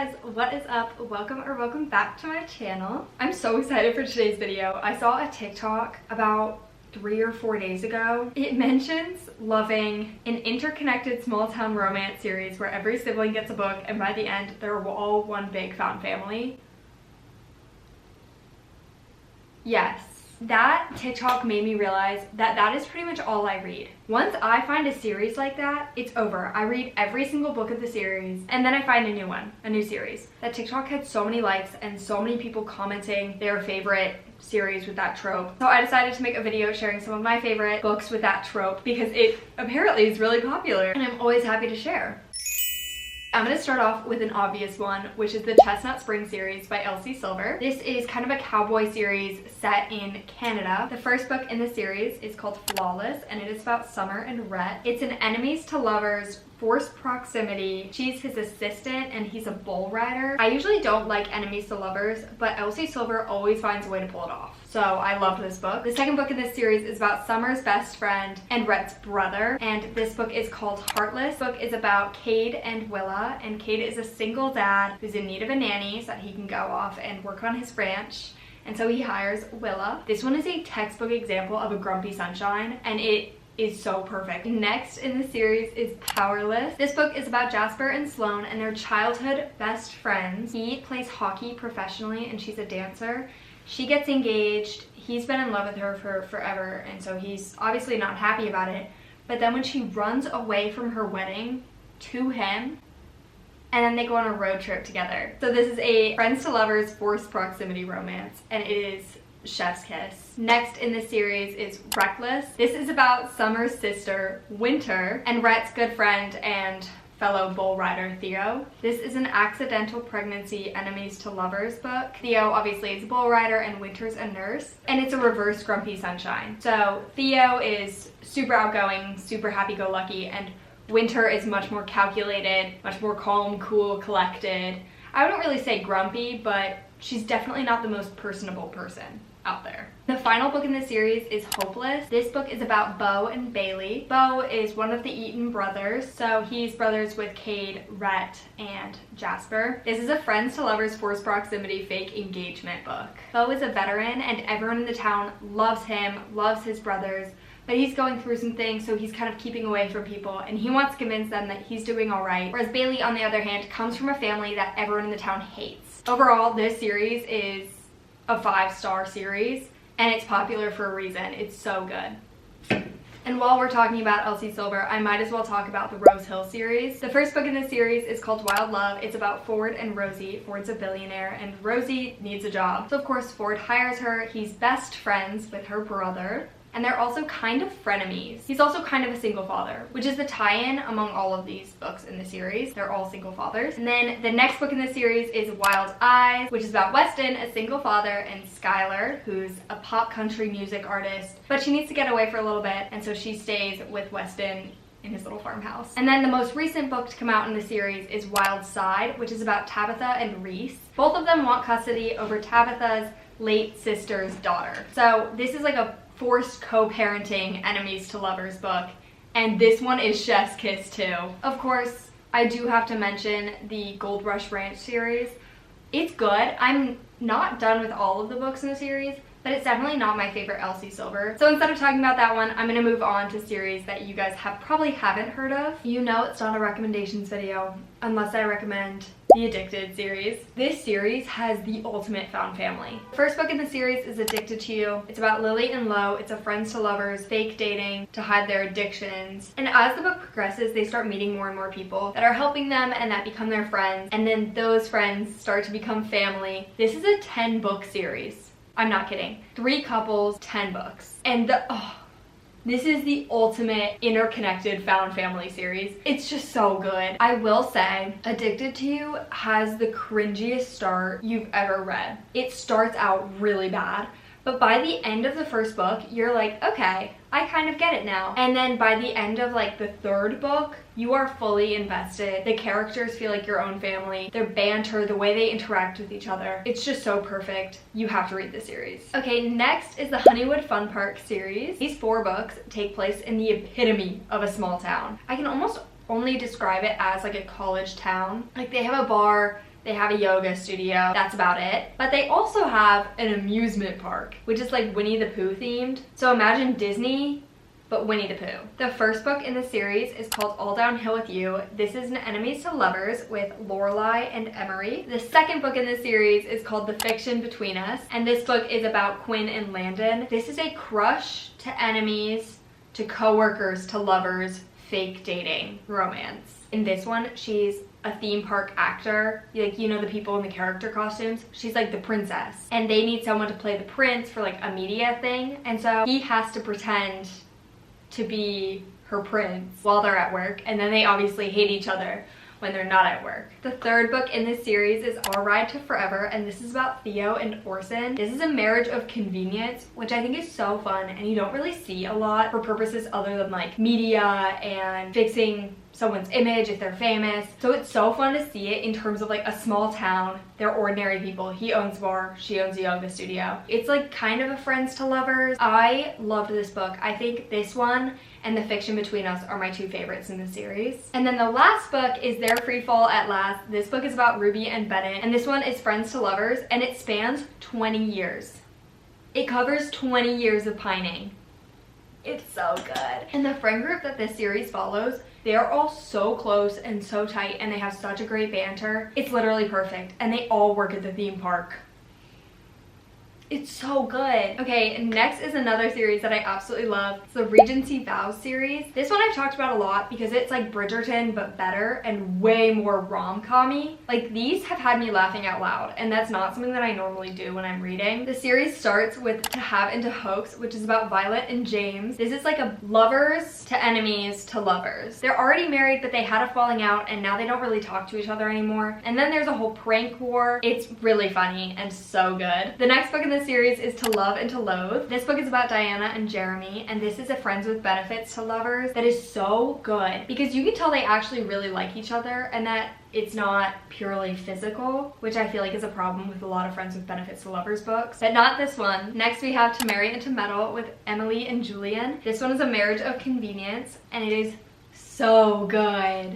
guys, what is up? Welcome back to my channel. I'm so excited for today's video. I saw a TikTok about 3 or 4 days ago. It mentions loving an interconnected small town romance series where every sibling gets a book and by the end they're all one big found family. Yes. That TikTok made me realize that that is pretty much all I read. Once I find a series like that, it's over. I read every single book of the series and then I find a new one, a new series. That TikTok had so many likes and so many people commenting their favorite series with that trope. So I decided to make a video sharing some of my favorite books with that trope because it apparently is really popular and I'm always happy to share. I'm going to start off with an obvious one, which is the Chestnut Spring series by Elsie Silver. This is kind of a cowboy series set in Canada. The first book in the series is called Flawless, and it is about Summer and Rhett. It's an enemies to lovers, forced proximity. She's his assistant and he's a bull rider. I usually don't like enemies to lovers, but Elsie Silver always finds a way to pull it off. So I loved this book. The second book in this series is about Summer's best friend and Rhett's brother, and this book is called Heartless. This book is about Cade and Willa, and Cade is a single dad who's in need of a nanny so that he can go off and work on his ranch. And so he hires Willa. This one is a textbook example of a grumpy sunshine, and it is so perfect. Next in the series is Powerless. This book is about Jasper and Sloane and their childhood best friends. He plays hockey professionally and she's a dancer. She gets engaged. He's been in love with her for forever, and so he's obviously not happy about it. But then when she runs away from her wedding to him, and then they go on a road trip together. So this is a friends to lovers forced proximity romance, and it is chef's kiss. Next in this series is Reckless. This is about Summer's sister, Winter, and Rhett's good friend and fellow bull rider, Theo. This is an accidental pregnancy enemies to lovers book. Theo obviously is a bull rider and Winter's a nurse, and it's a reverse grumpy sunshine. So Theo is super outgoing, super happy-go-lucky, and Winter is much more calculated, much more calm, cool, collected. I wouldn't really say grumpy, but she's definitely not the most personable person out there. The final book in the series is Hopeless. This book is about Bo and Bailey. Bo is one of the Eaton brothers, so he's brothers with Cade, Rhett, and Jasper. This is a friends to lovers forced proximity fake engagement book. Bo is a veteran and everyone in the town loves him, loves his brothers, but he's going through some things, so he's kind of keeping away from people, and he wants to convince them that he's doing all right. Whereas Bailey, on the other hand, comes from a family that everyone in the town hates. Overall, this series is a 5-star series, and it's popular for a reason. It's so good. And while we're talking about Elsie Silver, I might as well talk about the Rose Hill series. The first book in the series is called Wild Love. It's about Ford and Rosie. Ford's a billionaire and Rosie needs a job. So of course Ford hires her. He's best friends with her brother, and they're also kind of frenemies. He's also kind of a single father, which is the tie-in among all of these books in the series. They're all single fathers. And then the next book in the series is Wild Eyes, which is about Weston, a single father, and Skylar, who's a pop country music artist, but she needs to get away for a little bit, and so she stays with Weston in his little farmhouse. And then the most recent book to come out in the series is Wild Side, which is about Tabitha and Reese. Both of them want custody over Tabitha's late sister's daughter. So this is like a forced co-parenting enemies to lovers book, and this one is chef's kiss too. Of course, I do have to mention the Gold Rush Ranch series. It's good. I'm not done with all of the books in the series, but it's definitely not my favorite Elsie Silver. So instead of talking about that one, I'm gonna move on to series that you guys probably haven't heard of. You know it's not a recommendations video unless I recommend the Addicted series. This series has the ultimate found family. The first book in the series is Addicted to You. It's about Lily and Lo. It's a friends to lovers, fake dating to hide their addictions. And as the book progresses, they start meeting more and more people that are helping them and that become their friends. And then those friends start to become family. This is a 10-book series. I'm not kidding. 3 couples, 10 books. And this is the ultimate interconnected found family series. It's just so good. I will say, Addicted to You has the cringiest start you've ever read. It starts out really bad, but by the end of the first book, you're like, okay, I kind of get it now. And then by the end of like the 3rd book, you are fully invested. The characters feel like your own family. Their banter, the way they interact with each other. It's just so perfect. You have to read this series. Okay, next is the Honeywood Fun Park series. These 4 books take place in the epitome of a small town. I can almost only describe it as like a college town. Like they have a bar, They have a yoga studio. That's about it. But they also have an amusement park, which is like Winnie the Pooh themed. So imagine Disney, but Winnie the Pooh. The first book in the series is called All Downhill With You. This is an enemies to lovers with Lorelai and Emery. The second book in the series is called The Fiction Between Us, and this book is about Quinn and Landon. This is a crush to enemies to coworkers to lovers fake dating romance. In this one, she's a theme park actor, like, you know, the people in the character costumes. She's like the princess, and they need someone to play the prince for like a media thing, and so he has to pretend to be her prince while they're at work, and then they obviously hate each other when they're not at work. The third book in this series is Our Ride to Forever, and this is about Theo and Orson. This is a marriage of convenience, which I think is so fun, and you don't really see a lot for purposes other than like media and fixing someone's image if they're famous. So it's so fun to see it in terms of like a small town. They're ordinary people. He owns a bar, she owns a yoga studio. It's like kind of a friends to lovers. I loved this book. I think this one and The Fiction Between Us are my two favorites in the series. And then the last book is Their Free Fall at Last. This book is about Ruby and Bennett, and this one is friends to lovers, and it spans 20 years. It covers 20 years of pining. It's so good. And the friend group that this series follows, they're all so close and so tight, and they have such a great banter. It's literally perfect, and they all work at the theme park. It's so good. Okay, next is another series that I absolutely love. It's the Regency Vows series. This one I've talked about a lot because it's like Bridgerton but better and way more rom-com-y. Like, these have had me laughing out loud, and that's not something that I normally do when I'm reading. The series starts with To Have and to Hoax, which is about Violet and James. This is like a lovers to enemies to lovers. They're already married, but they had a falling out, and now they don't really talk to each other anymore. And then there's a whole prank war. It's really funny and so good. The next book in the series is To Love and to Loathe. This book is about Diana and Jeremy, and this is a friends with benefits to lovers that is so good because you can tell they actually really like each other and that it's not purely physical, which I feel like is a problem with a lot of friends with benefits to lovers books, but not this one. Next we have To Marry and to Meddle with Emily and Julian. This one is a marriage of convenience, and it is so good.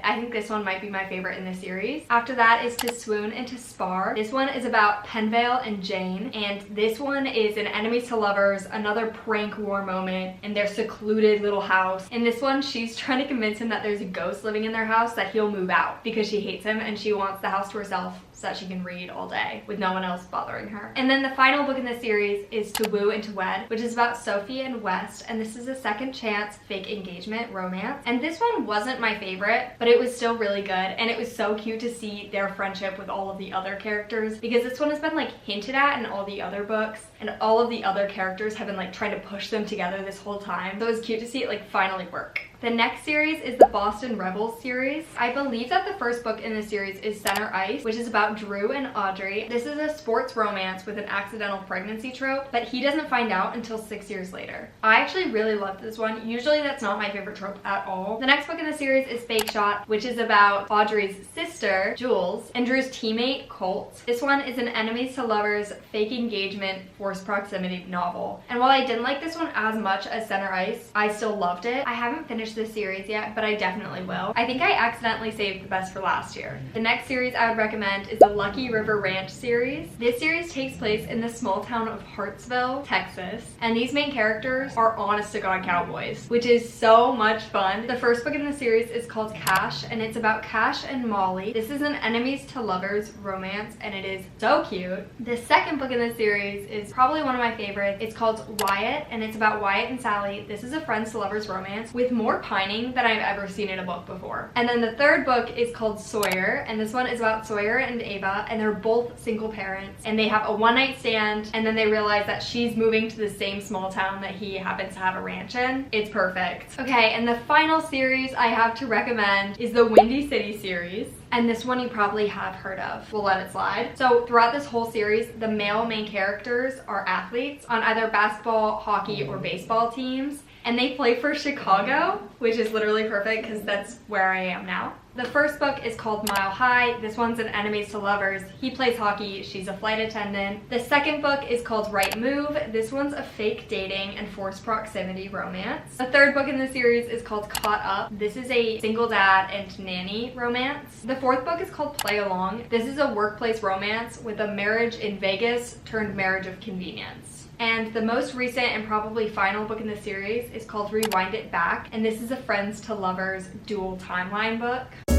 I think this one might be my favorite in the series. After that is To Swoon and to Spar. This one is about Penvale and Jane, and this one is an enemies to lovers, another prank war moment in their secluded little house. In this one, she's trying to convince him that there's a ghost living in their house, that he'll move out because she hates him and she wants the house to herself so that she can read all day with no one else bothering her. And then the final book in the series is To Woo and to Wed, which is about Sophie and West, and this is a second chance fake engagement romance. And this one wasn't my favorite, but it was still really good, and it was so cute to see their friendship with all of the other characters because this one has been like hinted at in all the other books, and all of the other characters have been like trying to push them together this whole time. So it was cute to see it like finally work. The next series is the Boston Rebels series. I believe that the first book in the series is Center Ice, which is about Drew and Audrey. This is a sports romance with an accidental pregnancy trope, but he doesn't find out until 6 years later. I actually really loved this one. Usually that's not my favorite trope at all. The next book in the series is Fake Shot, which is about Audrey's sister, Jules, and Drew's teammate, Colt. This one is an enemies to lovers, fake engagement, forced proximity novel. And while I didn't like this one as much as Center Ice, I still loved it. I haven't finished this series yet, but I definitely will. I think I accidentally saved the best for last year. The next series I would recommend is the Lucky River Ranch series. This series takes place in the small town of Hartsville, Texas, and these main characters are honest to God cowboys, which is so much fun. The first book in the series is called Cash, and it's about Cash and Molly. This is an enemies to lovers romance, and it is so cute. The second book in the series is probably one of my favorites. It's called Wyatt, and it's about Wyatt and Sally. This is a friends to lovers romance with more pining than I've ever seen in a book before. And then the third book is called Sawyer, and this one is about Sawyer and Ava, and they're both single parents, and they have a one-night stand, and then they realize that she's moving to the same small town that he happens to have a ranch in. It's perfect. Okay, and the final series I have to recommend is the Windy City series. And this one you probably have heard of. We'll let it slide. So throughout this whole series, the male main characters are athletes on either basketball, hockey, or baseball teams. and they play for Chicago, which is literally perfect because that's where I am now. The first book is called Mile High. This one's an enemies to lovers. He plays hockey, she's a flight attendant. The second book is called Right Move. This one's a fake dating and forced proximity romance. The third book in the series is called Caught Up. This is a single dad and nanny romance. The fourth book is called Play Along. This is a workplace romance with a marriage in Vegas turned marriage of convenience. And the most recent and probably final book in the series is called Rewind It Back, and this is a friends to lovers dual timeline book.